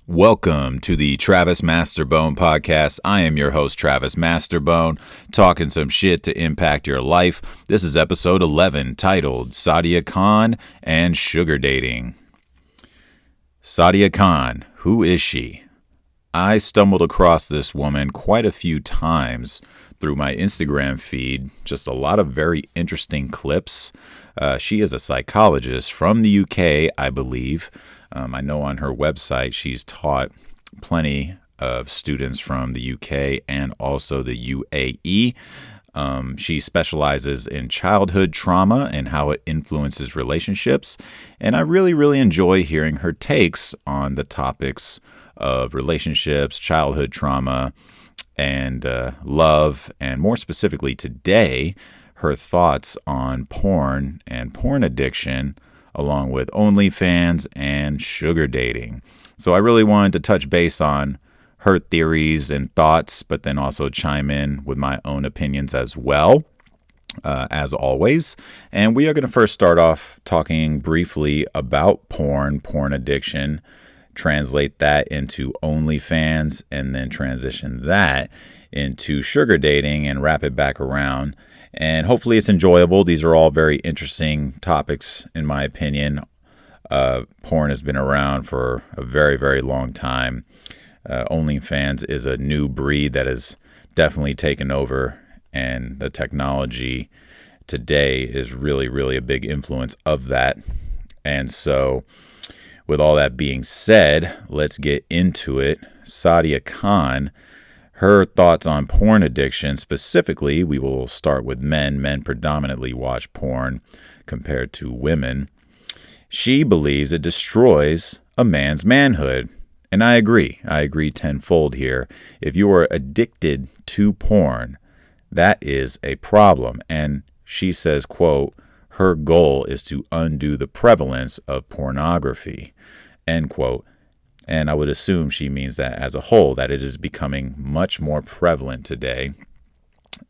Welcome to the Travismasterbone podcast. I am your host, Travis Masterbone, talking some shit to impact your life. This is episode 11, titled Sadia Khan and Sugardating. Sadia Khan, who is she? I stumbled across this woman quite a few times through my Instagram feed, just a lot of very interesting clips. She is a psychologist from the UK, I believe. I know on her website she's taught plenty of students from the UK and also the UAE. She specializes in childhood trauma and how it influences relationships. And I really enjoy hearing her takes on the topics of relationships, childhood trauma, and love. And more specifically today, her thoughts on porn and porn addiction, along with OnlyFans and sugar dating. So I really wanted to touch base on her theories and thoughts, but then also chime in with my own opinions as well, as always. And we are going to first start off talking briefly about porn addiction, translate that into OnlyFans, and then transition that into sugar dating and wrap it back around. And hopefully it's enjoyable. These are all very interesting topics, in my opinion. Porn has been around for a very long time. OnlyFans is a new breed that has definitely taken over, and the technology today is really a big influence of that. And so, with all that being said, let's get into it. Sadia Khan, her thoughts on porn addiction. Specifically, we will start with men. Men predominantly watch porn compared to women. She believes it destroys a man's manhood. And I agree. I agree tenfold here. If you are addicted to porn, that is a problem. And she says, quote, her goal is to undo the prevalence of pornography, end quote. And I would assume she means that as a whole, that it is becoming much more prevalent today.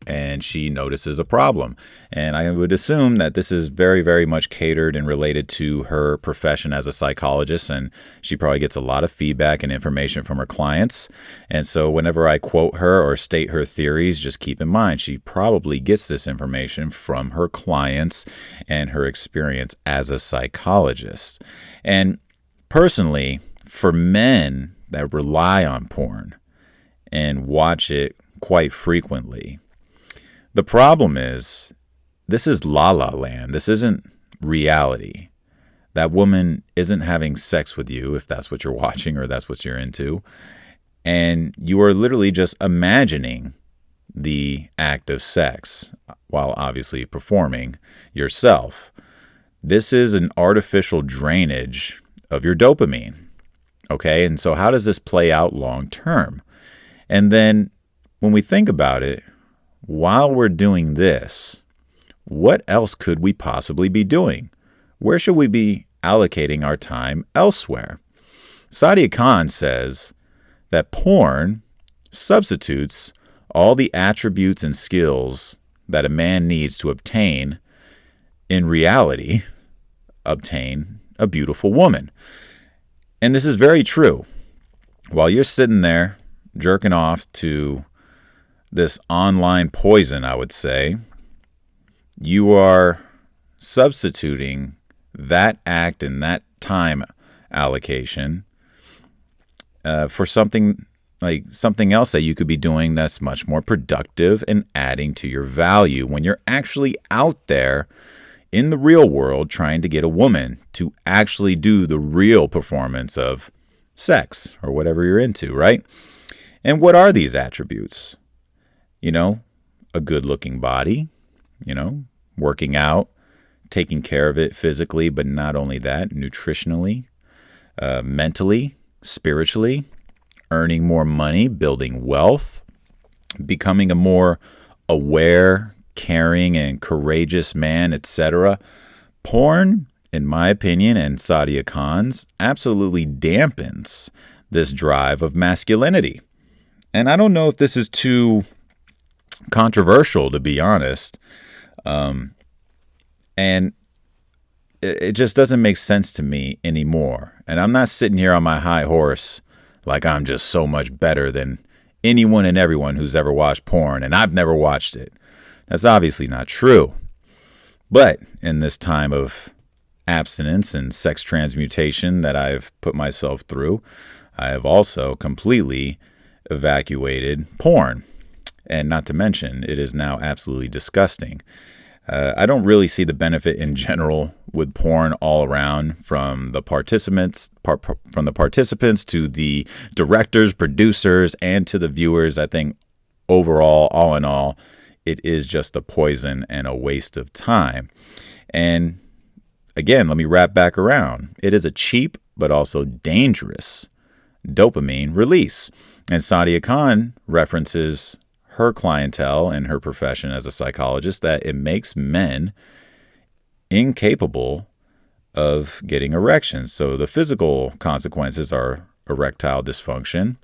And she notices a problem. And I would assume that this is very much catered and related to her profession as a psychologist. And she probably gets a lot of feedback and information from her clients. And so whenever I quote her or state her theories, just keep in mind, she probably gets this information from her clients and her experience as a psychologist. And personally, for men that rely on porn and watch it quite frequently, the problem is this is la la land. This isn't reality. That woman isn't having sex with you, if that's what you're watching or that's what you're into. And you are literally just imagining the act of sex while obviously performing yourself. This is an artificial drainage of your dopamine. Okay, and so how does this play out long term? And then when we think about it, while we're doing this, what else could we possibly be doing? Where should we be allocating our time elsewhere? Sadia Khan says that porn substitutes all the attributes and skills that a man needs to obtain a beautiful woman. And this is very true. While you're sitting there jerking off to this online poison, I would say, you are substituting that act and that time allocation for something else that you could be doing that's much more productive and adding to your value when you're actually out there in the real world trying to get a woman to actually do the real performance of sex or whatever you're into, right? And what are these attributes? You know, a good-looking body, working out, taking care of it physically, but not only that, nutritionally, mentally, spiritually, earning more money, building wealth, becoming a more aware, caring, and courageous man, etc. Porn, in my opinion, and Sadia Khan's, absolutely dampens this drive of masculinity. And I don't know if this is too controversial, to be honest. And it just doesn't make sense to me anymore. And I'm not sitting here on my high horse like I'm just so much better than anyone and everyone who's ever watched porn, and I've never watched it. That's obviously not true. But in this time of abstinence and sex transmutation that I've put myself through, I have also completely evacuated porn. And not to mention, it is now absolutely disgusting. I don't really see the benefit in general with porn all around, from the participants to the directors, producers, and to the viewers. I think overall, all in all, it is just a poison and a waste of time. And again, let me wrap back around. It is a cheap but also dangerous dopamine release. And Sadia Khan references her clientele and her profession as a psychologist that it makes men incapable of getting erections. So the physical consequences are erectile dysfunction,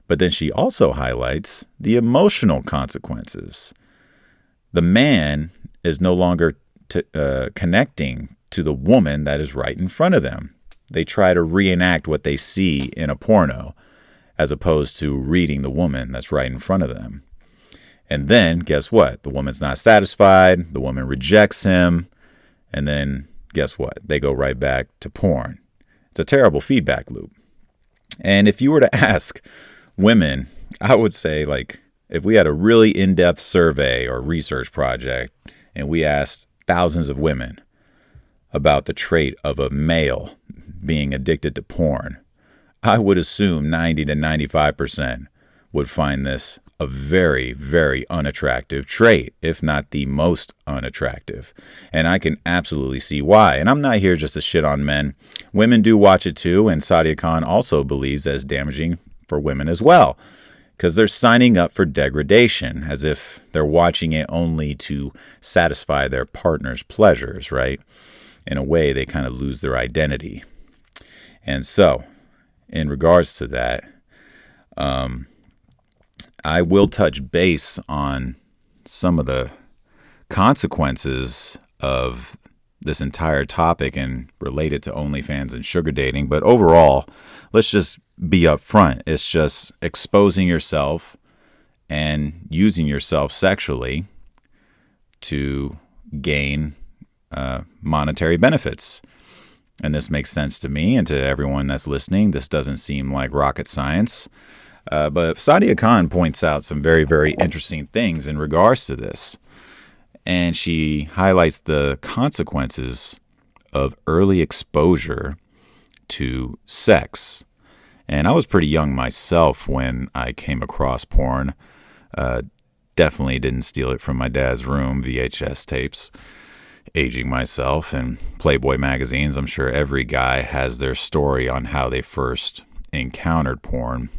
but then she also highlights the emotional consequences. The man is no longer connecting to the woman that is right in front of them. They try to reenact what they see in a porno, as opposed to reading the woman that's right in front of them. And then, guess what? The woman's not satisfied. The woman rejects him. And then, guess what? They go right back to porn. It's a terrible feedback loop. And if you were to ask women, I would say, like, if we had a really in-depth survey or research project and we asked thousands of women about the trait of a male being addicted to porn, I would assume 90 to 95% would find this a very, very unattractive trait, if not the most unattractive. And I can absolutely see why. And I'm not here just to shit on men. Women do watch it too, and Sadia Khan also believes that it's damaging for women as well, because they're signing up for degradation, as if they're watching it only to satisfy their partner's pleasures, right? In a way, they kind of lose their identity. And so, in regards to that, I will touch base on some of the consequences of this entire topic and relate it to OnlyFans and sugar dating. But overall, let's just be upfront. It's just exposing yourself and using yourself sexually to gain monetary benefits. And this makes sense to me and to everyone that's listening. This doesn't seem like rocket science. But Sadia Khan points out some very, very interesting things in regards to this. And she highlights the consequences of early exposure to sex. And I was pretty young myself when I came across porn. Definitely didn't steal it from my dad's room, VHS tapes. Aging myself, and Playboy magazines. I'm sure every guy has their story on how they first encountered porn.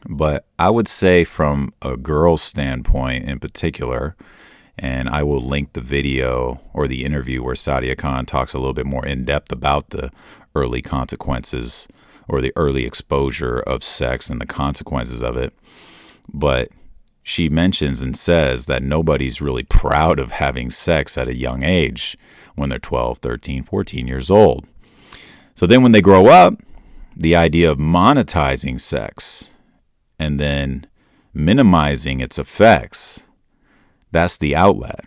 But I would say from a girl's standpoint in particular, and I will link the video or the interview where Sadia Khan talks a little bit more in depth about the early consequences or the early exposure of sex and the consequences of it. But she mentions and says that nobody's really proud of having sex at a young age when they're 12, 13, 14 years old. So then when they grow up, the idea of monetizing sex and then minimizing its effects, that's the outlet.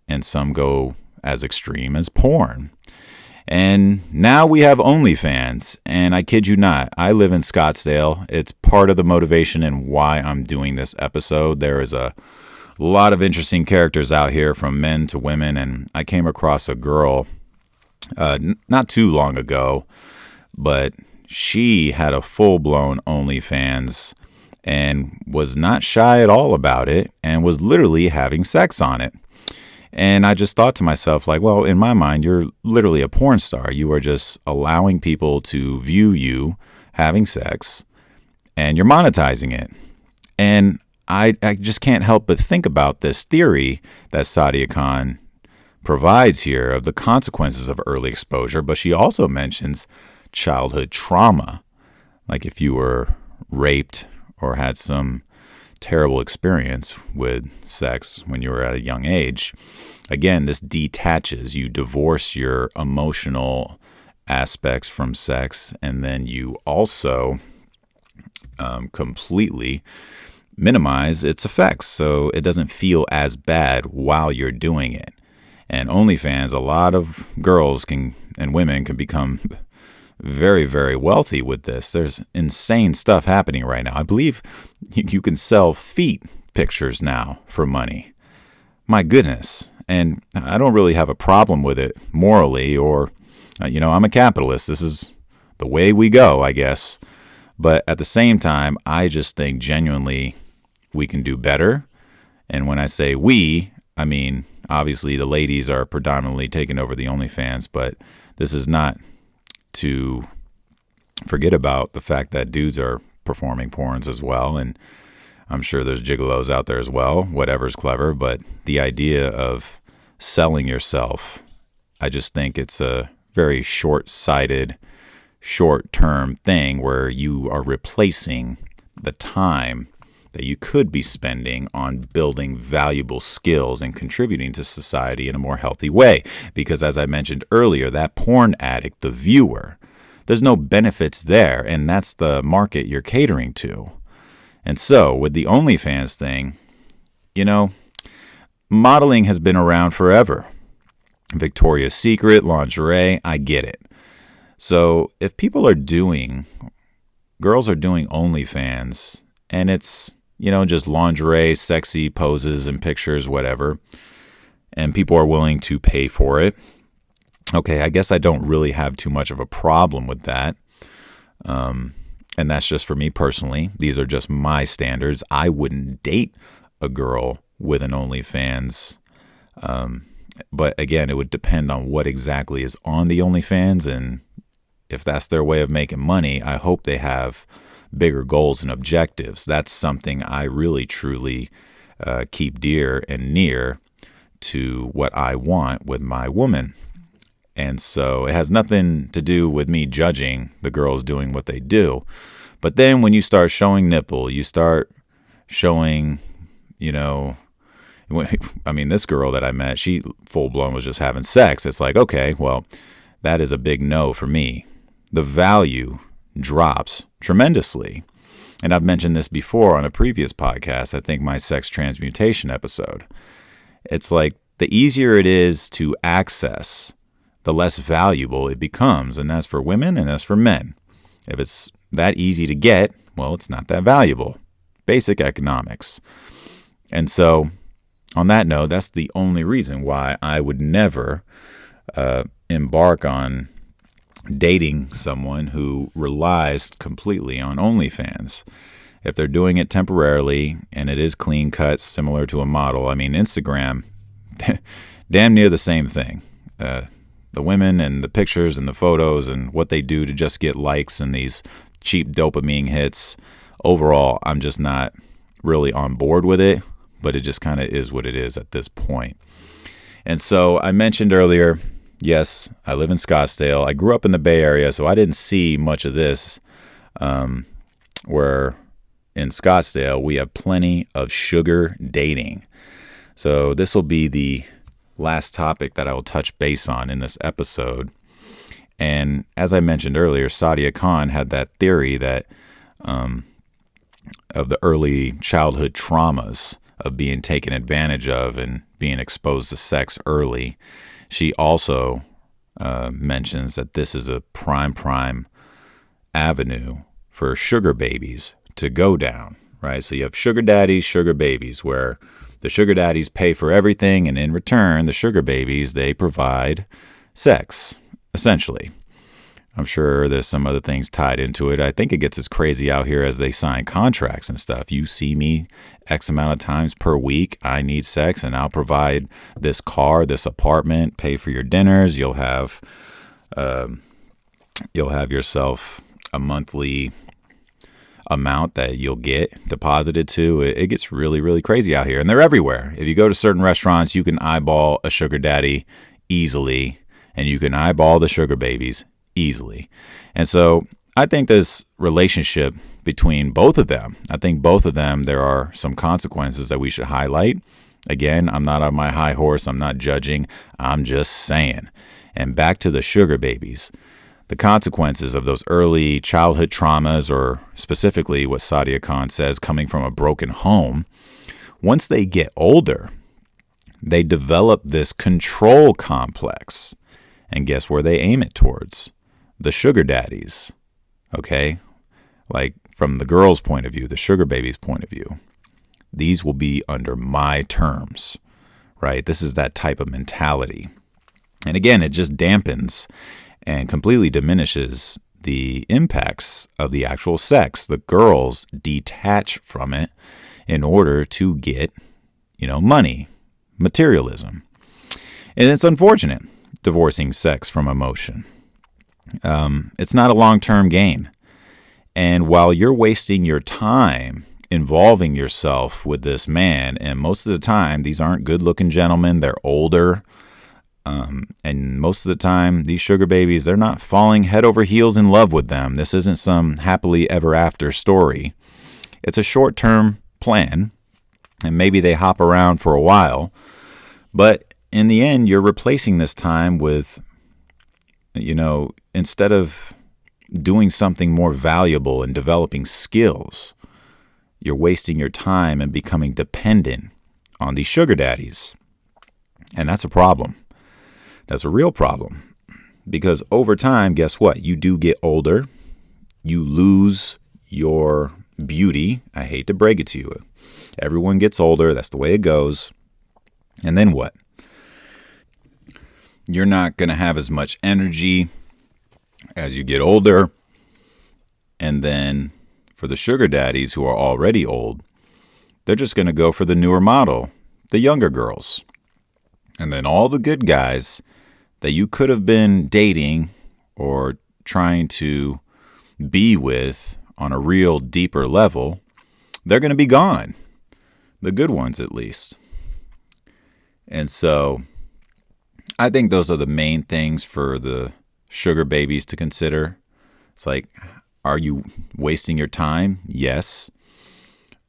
And some go as extreme as porn. And now we have OnlyFans, and I kid you not, I live in Scottsdale. It's part of the motivation and why I'm doing this episode. There is a lot of interesting characters out here, from men to women, and I came across a girl not too long ago, but she had a full-blown OnlyFans and was not shy at all about it and was literally having sex on it. And I just thought to myself, like, well, in my mind, you're literally a porn star. You are just allowing people to view you having sex, and you're monetizing it. And I just can't help but think about this theory that Sadia Khan provides here of the consequences of early exposure. But she also mentions childhood trauma, like if you were raped or had some terrible experience with sex when you were at a young age. Again, this detaches. You divorce your emotional aspects from sex, and then you also completely minimize its effects so it doesn't feel as bad while you're doing it. And OnlyFans, a lot of girls and women can become very, very wealthy with this. There's insane stuff happening right now. I believe you can sell feet pictures now for money. My goodness. And I don't really have a problem with it morally, or, I'm a capitalist. This is the way we go, I guess. But at the same time, I just think genuinely we can do better. And when I say we, I mean, obviously the ladies are predominantly taking over the OnlyFans, but this is not to forget about the fact that dudes are performing porns as well. And I'm sure there's gigolos out there as well, whatever's clever. But the idea of selling yourself, I just think it's a very short-sighted, short-term thing where you are replacing the time that you could be spending on building valuable skills and contributing to society in a more healthy way. Because as I mentioned earlier, that porn addict, the viewer, there's no benefits there, and that's the market you're catering to. And so with the OnlyFans thing, modeling has been around forever. Victoria's Secret, lingerie, I get it. So if girls are doing OnlyFans, and it's, just lingerie, sexy poses and pictures, whatever, and people are willing to pay for it, okay, I guess I don't really have too much of a problem with that. And that's just for me personally. These are just my standards. I wouldn't date a girl with an OnlyFans. But again, it would depend on what exactly is on the OnlyFans. And if that's their way of making money, I hope they have bigger goals and objectives. That's something I really, truly keep dear and near to what I want with my woman. And so it has nothing to do with me judging the girls doing what they do. But then when you start showing nipple, you start showing, this girl that I met, she full blown was just having sex. It's like, okay, well, that is a big no for me. The value drops tremendously. And I've mentioned this before on a previous podcast, I think my sex transmutation episode. It's like the easier it is to access, the less valuable it becomes. And that's for women and that's for men. If it's that easy to get, well, it's not that valuable. Basic economics. And so on that note, that's the only reason why I would never embark on dating someone who relies completely on OnlyFans. If they're doing it temporarily and it is clean cut, similar to a model, Instagram, damn near the same thing. The women and the pictures and the photos and what they do to just get likes and these cheap dopamine hits. Overall, I'm just not really on board with it, but it just kind of is what it is at this point. And so I mentioned earlier, yes, I live in Scottsdale. I grew up in the Bay Area, so I didn't see much of this. Where in Scottsdale, we have plenty of sugar dating. So this will be the last topic that I will touch base on in this episode. And as I mentioned earlier, Sadia Khan had that theory that of the early childhood traumas of being taken advantage of and being exposed to sex early. She also mentions that this is a prime avenue for sugar babies to go down, right? So you have sugar daddies, sugar babies, where the sugar daddies pay for everything, and in return, the sugar babies, they provide sex, essentially. I'm sure there's some other things tied into it. I think it gets as crazy out here as they sign contracts and stuff. You see me X amount of times per week. I need sex, and I'll provide this car, this apartment, pay for your dinners. You'll have yourself a monthly amount that you'll get deposited to. It gets really, really crazy out here, and they're everywhere. If you go to certain restaurants, you can eyeball a sugar daddy easily, and you can eyeball the sugar babies easily. And so I think this relationship between both of them, there are some consequences that we should highlight. Again, I'm not on my high horse. I'm not judging. I'm just saying. And back to the sugar babies. the consequences of those early childhood traumas, or specifically what Sadia Khan says, coming from a broken home, once they get older, they develop this control complex. And guess where they aim it towards? The sugar daddies. Okay? Like from the girl's point of view, the sugar baby's point of view. These will be under my terms, right? This is that type of mentality. And again, it just dampens and completely diminishes the impacts of the actual sex. The girls detach from it in order to get, money, materialism. And it's unfortunate, divorcing sex from emotion. It's not a long-term gain. And while you're wasting your time involving yourself with this man, and most of the time, these aren't good-looking gentlemen, they're older, and most of the time, these sugar babies, they're not falling head over heels in love with them. This isn't some happily ever after story. It's a short-term plan, and maybe they hop around for a while, but in the end, you're replacing this time with, instead of doing something more valuable and developing skills, you're wasting your time and becoming dependent on these sugar daddies. And that's a problem. That's a real problem. Because over time, guess what? You do get older. You lose your beauty. I hate to break it to you. Everyone gets older. That's the way it goes. And then what? You're not going to have as much energy as you get older. And then for the sugar daddies who are already old, they're just going to go for the newer model, the younger girls. And then all the good guys that you could have been dating or trying to be with on a real deeper level, they're going to be gone. The good ones, at least. And so I think those are the main things for the sugar babies to consider. It's like, are you wasting your time? Yes.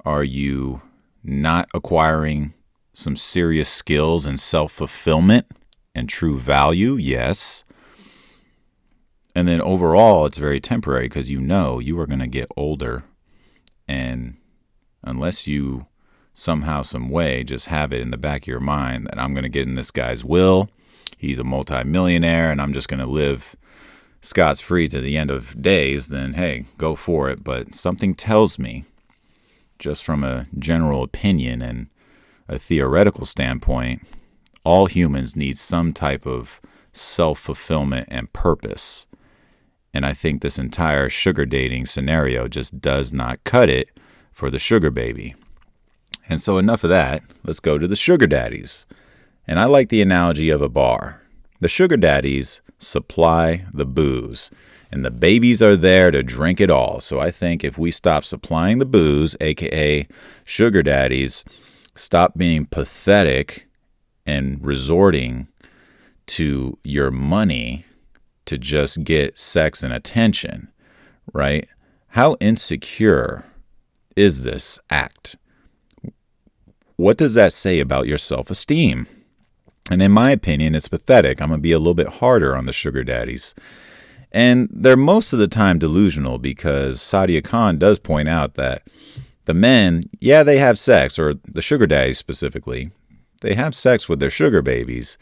Are you not acquiring some serious skills and self-fulfillment and true value? Yes. And then overall, it's very temporary because you are going to get older. And unless you somehow, some way, just have it in the back of your mind that I'm going to get in this guy's will. He's a multimillionaire and I'm just going to live scot-free to the end of days, then hey, go for it. But something tells me, just from a general opinion and a theoretical standpoint, all humans need some type of self-fulfillment and purpose. And I think this entire sugar dating scenario just does not cut it for the sugar baby. And so enough of that. Let's go to the sugar daddies. And I like the analogy of a bar. The sugar daddies supply the booze, and the babies are there to drink it all. So I think if we stop supplying the booze, aka sugar daddies, stop being pathetic and resorting to your money to just get sex and attention, right? How insecure is this act? What does that say about your self-esteem? And in my opinion, it's pathetic. I'm going to be a little bit harder on the sugar daddies. And they're most of the time delusional because Sadia Khan does point out that the men, yeah, they have sex, or the sugar daddies specifically, they have sex with their sugar babies,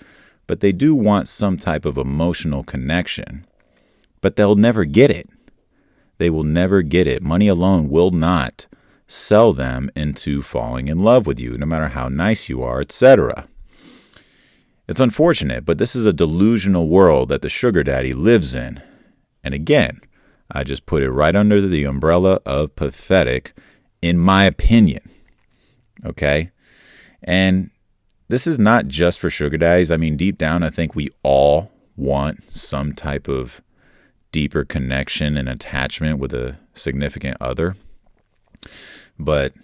but they do want some type of emotional connection. But they'll never get it. They will never get it. Money alone will not sell them into falling in love with you, no matter how nice you are, etc. It's unfortunate, but this is a delusional world that the sugar daddy lives in. And again, I just put it right under the umbrella of pathetic, in my opinion. Okay? And this is not just for sugar daddies. I mean, deep down, I think we all want some type of deeper connection and attachment with a significant other. But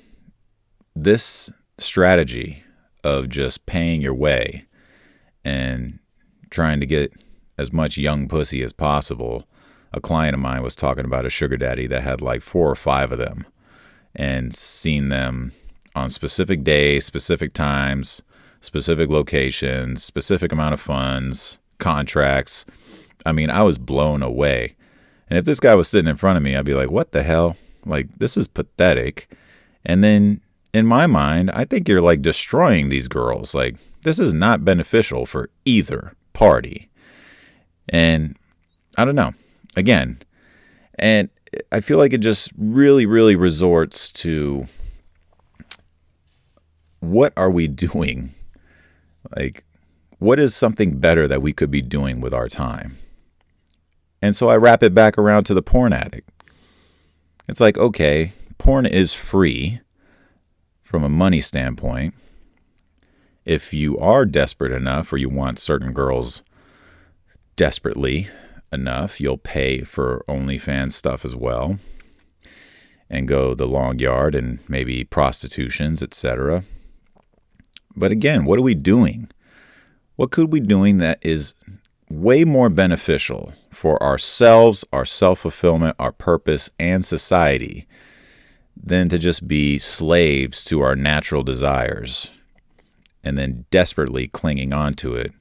this strategy of just paying your way and trying to get as much young pussy as possible. A client of mine was talking about a sugar daddy that had like 4 or 5 of them and seen them on specific days, specific times, specific locations, specific amount of funds, contracts, I mean, I was blown away. And if this guy was sitting in front of me, I'd be like, what the hell? Like, this is pathetic. And then in my mind, I think you're like destroying these girls. Like, this is not beneficial for either party. And I don't know. Again, and I feel like it just really, really resorts to what are we doing? Like, what is something better that we could be doing with our time? And so I wrap it back around to the porn addict. It's like, okay, porn is free from a money standpoint. If you are desperate enough or you want certain girls desperately enough, you'll pay for OnlyFans stuff as well and go the long yard and maybe prostitutions, etc. But again, what are we doing? What could we be doing that is way more beneficial for ourselves, our self-fulfillment, our purpose, and society than to just be slaves to our natural desires and then desperately clinging on to it,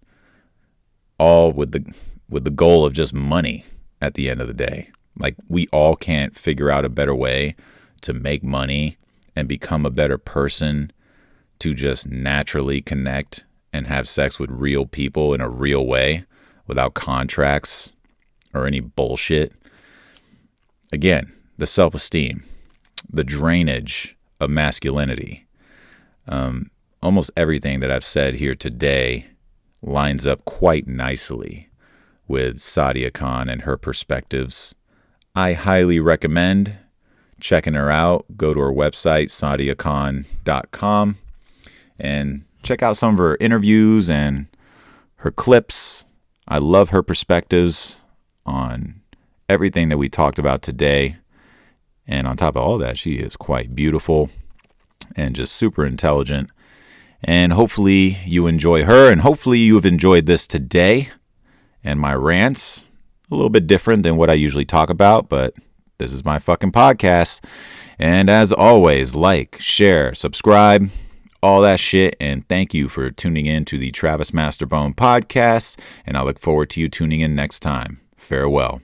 all with the goal of just money at the end of the day. Like, we all can't figure out a better way to make money and become a better person to just naturally connect and have sex with real people in a real way without contracts or any bullshit. Again, the self-esteem, the drainage of masculinity. Almost everything that I've said here today lines up quite nicely with Sadia Khan and her perspectives. I highly recommend checking her out. Go to her website, sadiakhan.com, and check out some of her interviews and her clips. I love her perspectives on everything that we talked about today. And on top of all that, she is quite beautiful and just super intelligent. And hopefully you enjoy her, and hopefully you have enjoyed this today and my rants. A little bit different than what I usually talk about, but this is my fucking podcast. And as always, like, share, subscribe, all that shit. And thank you for tuning in to the Travis Masterbone podcast. And I look forward to you tuning in next time. Farewell.